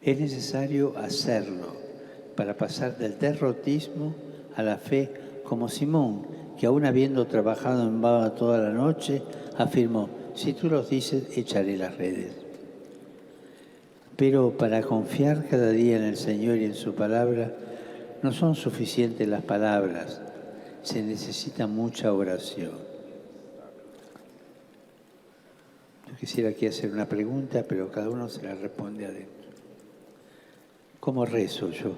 Es necesario hacerlo para pasar del derrotismo a la fe, como Simón, que aún habiendo trabajado en vano toda la noche, afirmó: si tú los dices, echaré las redes. Pero para confiar cada día en el Señor y en su palabra, no son suficientes las palabras, se necesita mucha oración. Yo quisiera aquí hacer una pregunta, pero cada uno se la responde adentro. ¿Cómo rezo yo?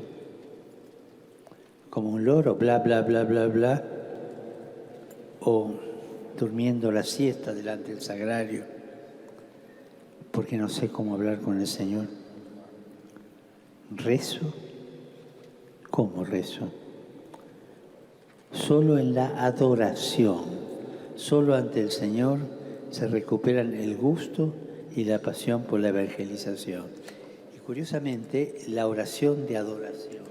¿Como un loro, bla, bla, bla, bla, bla? ¿O durmiendo la siesta delante del sagrario? Porque no sé cómo hablar con el Señor. ¿Rezo? ¿Cómo rezo? Solo en la adoración, solo ante el Señor se recuperan el gusto y la pasión por la evangelización. Y curiosamente, la oración de adoración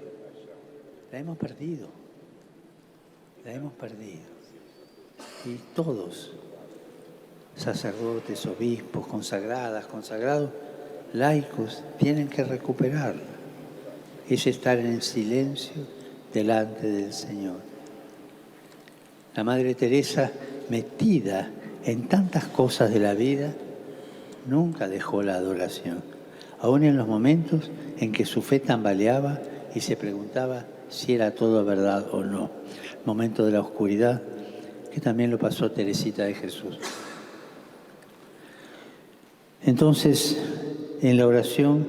la hemos perdido. La hemos perdido. Y todos, sacerdotes, obispos, consagradas, consagrados, laicos, tienen que recuperarla. Es estar en silencio delante del Señor. La Madre Teresa, metida en tantas cosas de la vida, nunca dejó la adoración, aun en los momentos en que su fe tambaleaba y se preguntaba si era todo verdad o no. El momento de la oscuridad, que también lo pasó Teresita de Jesús. Entonces, en la oración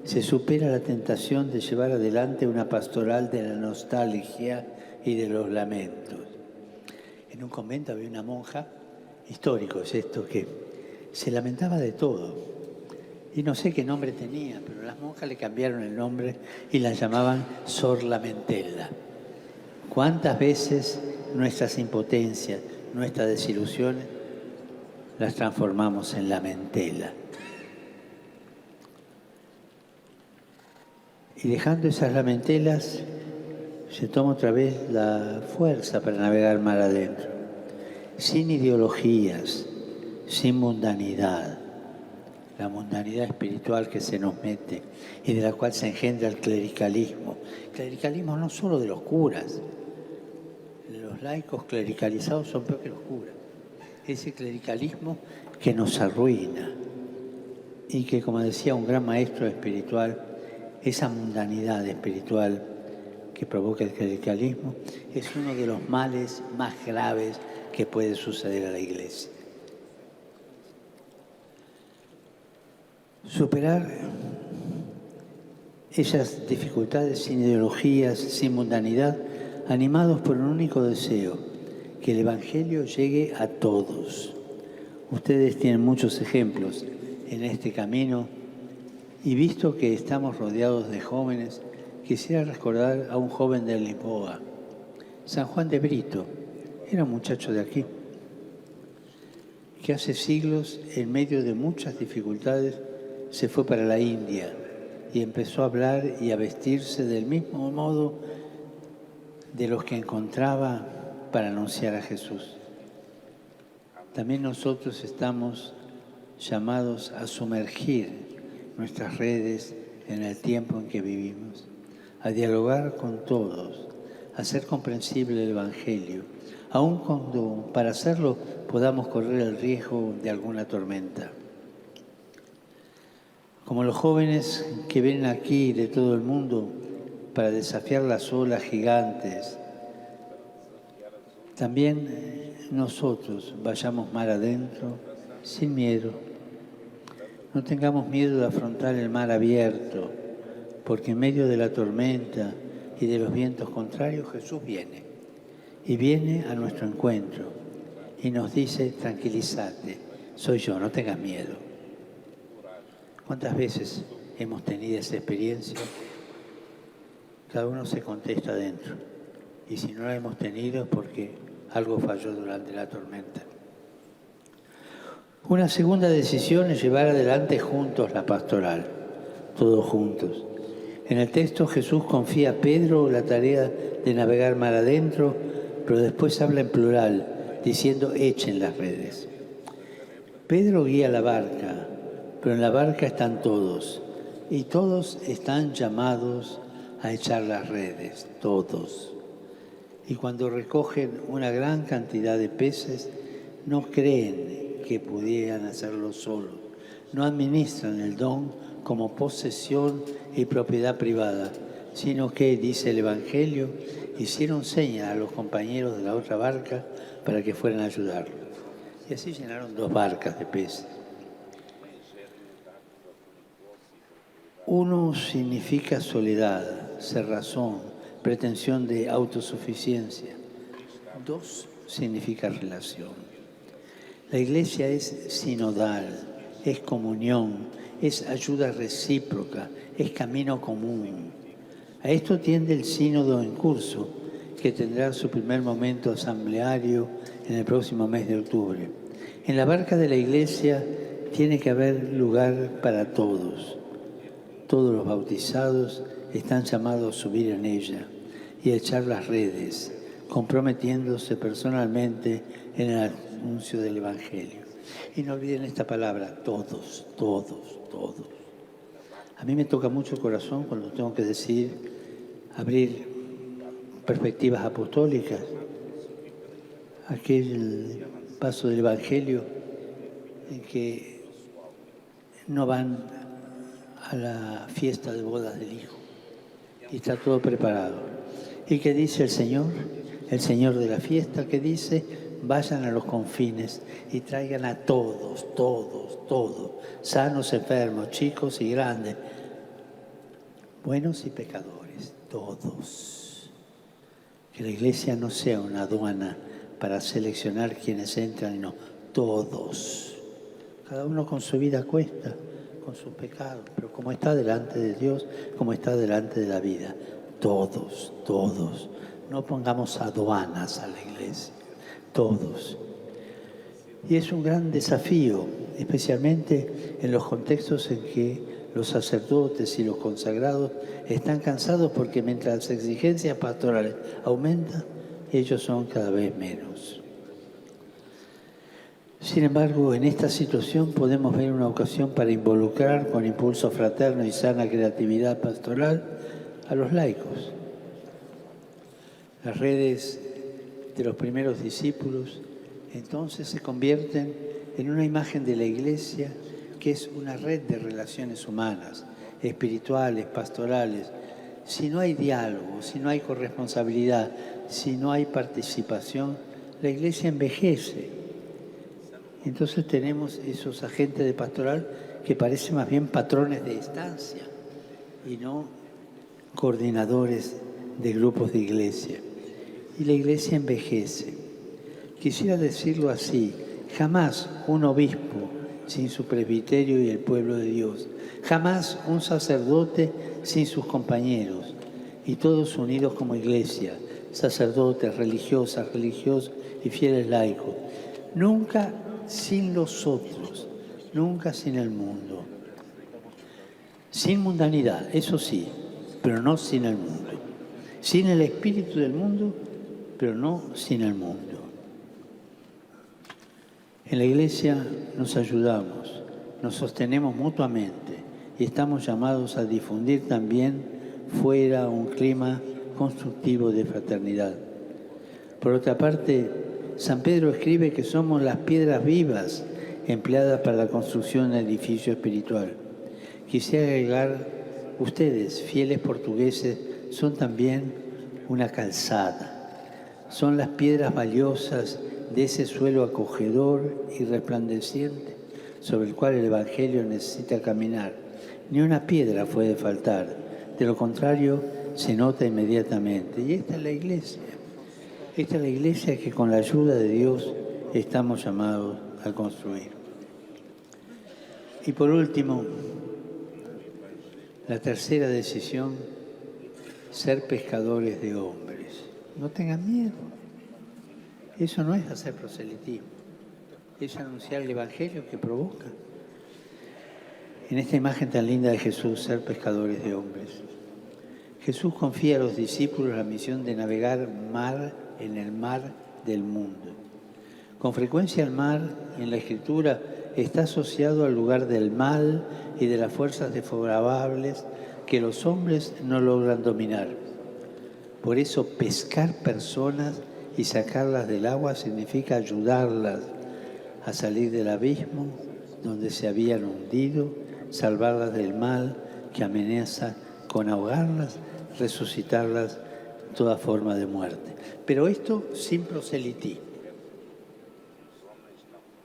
se supera la tentación de llevar adelante una pastoral de la nostalgia y de los lamentos. En un convento había una monja, histórico es esto, que se lamentaba de todo. Y no sé qué nombre tenía, pero las monjas le cambiaron el nombre y la llamaban Sor Lamentela. ¿Cuántas veces nuestras impotencias, nuestras desilusiones, las transformamos en lamentela? Y dejando esas lamentelas, se toma otra vez la fuerza para navegar mar adentro, sin ideologías, sin mundanidad, la mundanidad espiritual que se nos mete y de la cual se engendra el clericalismo. Clericalismo no solo de los curas, los laicos clericalizados son peor que los curas. Ese clericalismo que nos arruina y que, como decía un gran maestro espiritual, esa mundanidad espiritual que provoca el clericalismo es uno de los males más graves que puede suceder a la Iglesia. Superar esas dificultades sin ideologías, sin mundanidad, animados por un único deseo, que el Evangelio llegue a todos. Ustedes tienen muchos ejemplos en este camino y visto que estamos rodeados de jóvenes, quisiera recordar a un joven de Lisboa, San Juan de Brito, era un muchacho de aquí, que hace siglos, en medio de muchas dificultades, se fue para la India y empezó a hablar y a vestirse del mismo modo de los que encontraba para anunciar a Jesús. También nosotros estamos llamados a sumergir nuestras redes en el tiempo en que vivimos, a dialogar con todos, a hacer comprensible el Evangelio, aun cuando para hacerlo podamos correr el riesgo de alguna tormenta. Como los jóvenes que vienen aquí de todo el mundo para desafiar las olas gigantes, también nosotros vayamos mar adentro sin miedo. No tengamos miedo de afrontar el mar abierto, porque en medio de la tormenta y de los vientos contrarios Jesús viene. Y viene a nuestro encuentro y nos dice: tranquilízate, soy yo, no tengas miedo. ¿Cuántas veces hemos tenido esa experiencia? Cada uno se contesta adentro. Y si no la hemos tenido es porque algo falló durante la tormenta. Una segunda decisión es llevar adelante juntos la pastoral, todos juntos. En el texto Jesús confía a Pedro la tarea de navegar mar adentro, pero después habla en plural, diciendo: echen las redes. Pedro guía la barca, pero en la barca están todos. Y todos están llamados a echar las redes, todos. Y cuando recogen una gran cantidad de peces, no creen que pudieran hacerlo solos. No administran el don como posesión y propiedad privada, sino que, dice el Evangelio, hicieron señas a los compañeros de la otra barca para que fueran a ayudarlos. Y así llenaron 2 barcas de peces. Uno significa soledad, cerrazón, pretensión de autosuficiencia. 2 significa relación. La Iglesia es sinodal, es comunión, es ayuda recíproca, es camino común. A esto tiende el sínodo en curso, que tendrá su primer momento asambleario en el próximo mes de octubre. En la barca de la Iglesia tiene que haber lugar para todos. Todos los bautizados están llamados a subir en ella y a echar las redes, comprometiéndose personalmente en el anuncio del Evangelio. Y no olviden esta palabra, todos, todos, todos. A mí me toca mucho el corazón cuando tengo que decir, abrir perspectivas apostólicas, aquel paso del Evangelio en que no van a la fiesta de bodas del Hijo y está todo preparado. ¿Y qué dice el Señor de la fiesta? Que dice, vayan a los confines y traigan a todos, todos, todos, sanos, enfermos, chicos y grandes, buenos y pecadores, todos. Que la Iglesia no sea una aduana para seleccionar quienes entran, no, todos. Cada uno con su vida a cuesta, con sus pecados, pero como está delante de Dios, como está delante de la vida, todos, todos. No pongamos aduanas a la Iglesia, todos. Y es un gran desafío, especialmente en los contextos en que los sacerdotes y los consagrados están cansados porque mientras las exigencias pastorales aumentan, ellos son cada vez menos. Sin embargo, en esta situación podemos ver una ocasión para involucrar con impulso fraterno y sana creatividad pastoral a los laicos. Las redes de los primeros discípulos entonces se convierten en una imagen de la Iglesia que es una red de relaciones humanas, espirituales, pastorales. Si no hay diálogo, si no hay corresponsabilidad, si no hay participación, la Iglesia envejece. Entonces tenemos esos agentes de pastoral que parecen más bien patrones de estancia y no coordinadores de grupos de iglesia. Y la Iglesia envejece. Quisiera decirlo así, jamás un obispo sin su presbiterio y el pueblo de Dios, jamás un sacerdote sin sus compañeros, y todos unidos como Iglesia, sacerdotes, religiosas, religiosos y fieles laicos. Nunca sin los otros, nunca sin el mundo. Sin mundanidad, eso sí, pero no sin el mundo. Sin el espíritu del mundo, pero no sin el mundo. En la Iglesia nos ayudamos, nos sostenemos mutuamente y estamos llamados a difundir también fuera un clima constructivo de fraternidad. Por otra parte, San Pedro escribe que somos las piedras vivas empleadas para la construcción del edificio espiritual. Quisiera agregar, ustedes, fieles portugueses, son también una calzada. Son las piedras valiosas de ese suelo acogedor y resplandeciente sobre el cual el Evangelio necesita caminar. Ni una piedra puede faltar. De lo contrario, se nota inmediatamente. Y esta es la Iglesia. Esta es la Iglesia que con la ayuda de Dios estamos llamados a construir. Y por último, la tercera decisión, ser pescadores de hombres. No tengan miedo. Eso no es hacer proselitismo, es anunciar el Evangelio que provoca. En esta imagen tan linda de Jesús, ser pescadores de hombres. Jesús confía a los discípulos la misión de navegar en el mar del mundo. Con frecuencia el mar en la Escritura está asociado al lugar del mal y de las fuerzas desfavorables que los hombres no logran dominar. Por eso pescar personas y sacarlas del agua significa ayudarlas a salir del abismo donde se habían hundido, salvarlas del mal que amenaza con ahogarlas, resucitarlas en toda forma de muerte. Pero esto sin proselitismo,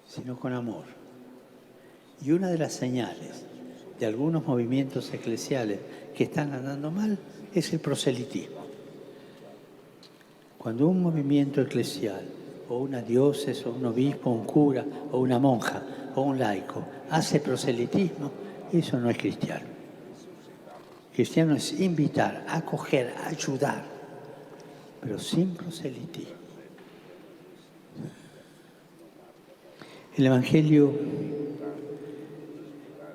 sino con amor. Y una de las señales de algunos movimientos eclesiales que están andando mal es el proselitismo. Cuando un movimiento eclesial, o una diócesis, o un obispo, un cura, o una monja, o un laico, hace proselitismo, eso no es cristiano. Cristiano es invitar, acoger, ayudar, pero sin proselitismo. El Evangelio,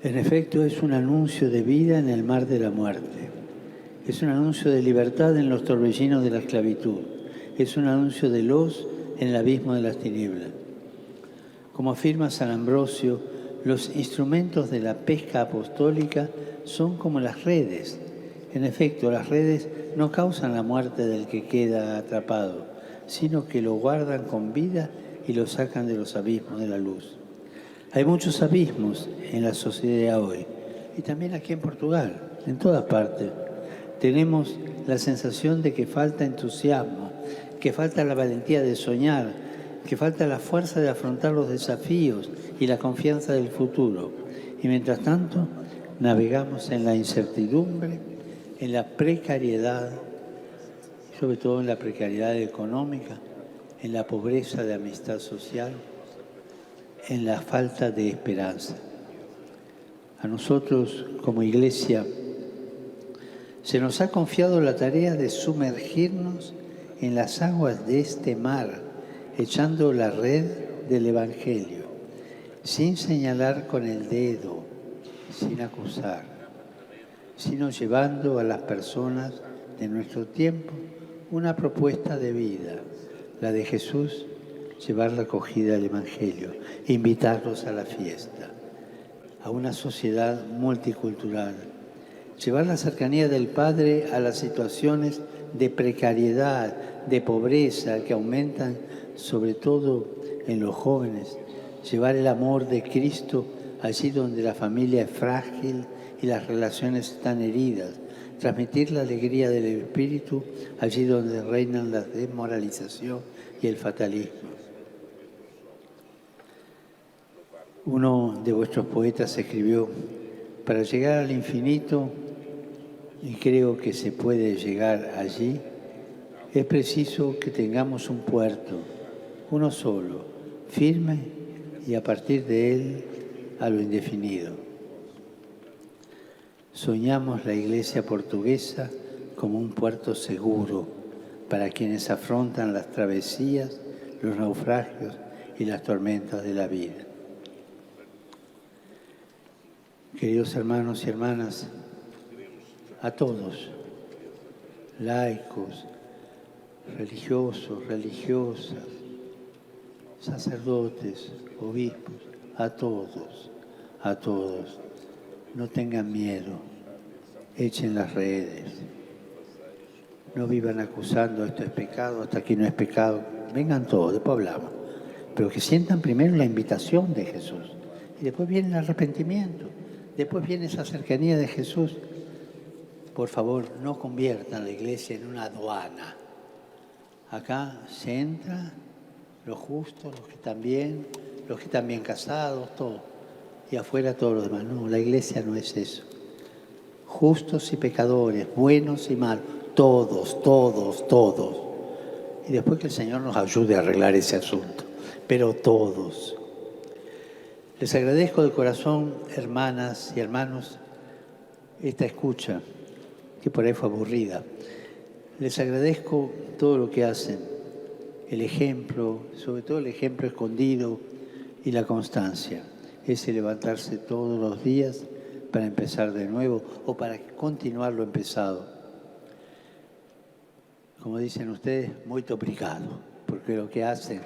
en efecto, es un anuncio de vida en el mar de la muerte. Es un anuncio de libertad en los torbellinos de la esclavitud. Es un anuncio de luz en el abismo de las tinieblas. Como afirma San Ambrosio, los instrumentos de la pesca apostólica son como las redes. En efecto, las redes no causan la muerte del que queda atrapado, sino que lo guardan con vida y lo sacan de los abismos de la luz. Hay muchos abismos en la sociedad hoy, y también aquí en Portugal, en todas partes. Tenemos la sensación de que falta entusiasmo, que falta la valentía de soñar, que falta la fuerza de afrontar los desafíos y la confianza del futuro. Y mientras tanto, navegamos en la incertidumbre, en la precariedad, sobre todo en la precariedad económica, en la pobreza de amistad social, en la falta de esperanza. A nosotros, como Iglesia, se nos ha confiado la tarea de sumergirnos en las aguas de este mar, echando la red del Evangelio, sin señalar con el dedo, sin acusar, sino llevando a las personas de nuestro tiempo una propuesta de vida, la de Jesús, llevar la acogida del Evangelio, invitarlos a la fiesta, a una sociedad multicultural, llevar la cercanía del Padre a las situaciones de precariedad, de pobreza que aumentan sobre todo en los jóvenes, llevar el amor de Cristo allí donde la familia es frágil y las relaciones están heridas, transmitir la alegría del Espíritu allí donde reinan la desmoralización y el fatalismo. Uno de vuestros poetas escribió: para llegar al infinito, y creo que se puede llegar allí, es preciso que tengamos un puerto, uno solo, firme, y a partir de él a lo indefinido. Soñamos la Iglesia portuguesa como un puerto seguro para quienes afrontan las travesías, los naufragios y las tormentas de la vida. Queridos hermanos y hermanas, a todos, laicos, religiosos, religiosas, sacerdotes, obispos, a todos, no tengan miedo, echen las redes, no vivan acusando esto es pecado, hasta aquí no es pecado, vengan todos, después hablamos, pero que sientan primero la invitación de Jesús y después viene el arrepentimiento, después viene esa cercanía de Jesús. Por favor, no conviertan la Iglesia en una aduana. Acá se entra los justos, los que están bien casados, todo. Y afuera todos los demás. No, la Iglesia no es eso. Justos y pecadores, buenos y malos, todos. Y después que el Señor nos ayude a arreglar ese asunto. Pero todos. Les agradezco de corazón, hermanas y hermanos, esta escucha, que por ahí fue aburrida. Les agradezco todo lo que hacen, el ejemplo, sobre todo el ejemplo escondido y la constancia. Ese levantarse todos los días para empezar de nuevo o para continuar lo empezado. Como dicen ustedes, muy obrigado, porque lo que hacen